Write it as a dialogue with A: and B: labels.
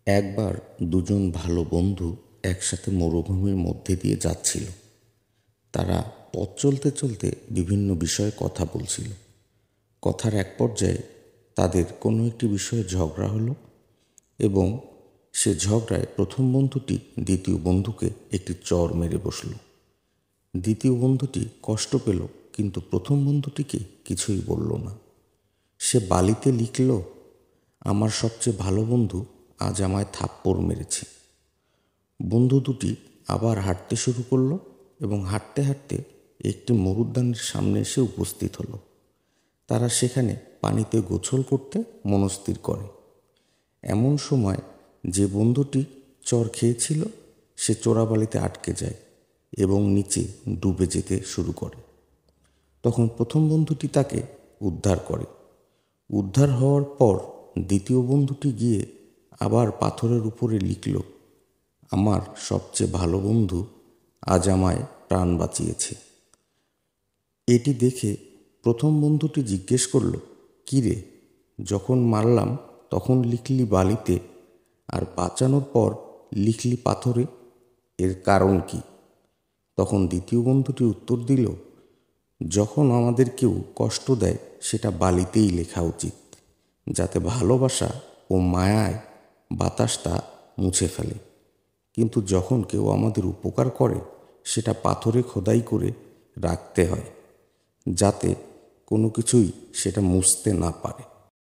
A: একবার দুজন ভালো বন্ধু একসাথে মরুভূমির মধ্যে দিয়ে যাচ্ছিল। তারা পথ চলতে চলতে বিভিন্ন বিষয়ে কথা বলছিল। কথার এক পর্যায়ে তাদের কোনো একটি বিষয়ে ঝগড়া হলো এবং সে ঝগড়ায় প্রথম বন্ধুটি দ্বিতীয় বন্ধুকে একটি চড় মেরে বসল। দ্বিতীয় বন্ধুটি কষ্ট পেল, কিন্তু প্রথম বন্ধুটিকে কিছুই বলল না। সে বালিতে লিখল, আমার সবচেয়ে ভালো বন্ধু আজ আমায় থাপ্পড় মেরেছে। বন্ধু দুটি আবার হাঁটতে শুরু করলো এবং হাঁটতে হাঁটতে একটি মরুদ্যানের সামনে এসে উপস্থিত হলো। তারা সেখানে পানিতে গোসল করতে মনস্থির করে। এমন সময় যে বন্ধুটি চর খেয়েছিল সে চোরাবালিতে আটকে যায় এবং নিচে ডুবে যেতে শুরু করে। তখন প্রথম বন্ধুটি তাকে উদ্ধার করে। উদ্ধার হওয়ার পর দ্বিতীয় বন্ধুটি গিয়ে আবার পাথরের উপরে লিখল, আমার সবচেয়ে ভালো বন্ধু আজ আমায় প্রাণ বাঁচিয়েছে। এটি দেখে প্রথম বন্ধুটি জিজ্ঞেস করল, কী রে, যখন মারলাম তখন লিখলি বালিতে, আর বাঁচানোর পর লিখলি পাথরে, এর কারণ কি? তখন দ্বিতীয় বন্ধুটি উত্তর দিল, যখন আমাদের কেউ কষ্ট দেয় সেটা বালিতেই লেখা উচিত, যাতে ভালোবাসা ও মায়ায় বাতাসটা মুছে ফেলে। কিন্তু যখন কেউ আমাদের উপকার করে সেটা পাথরে খোদাই করে রাখতে হয়, যাতে কোনো কিছুই সেটা মুছতে না পারে।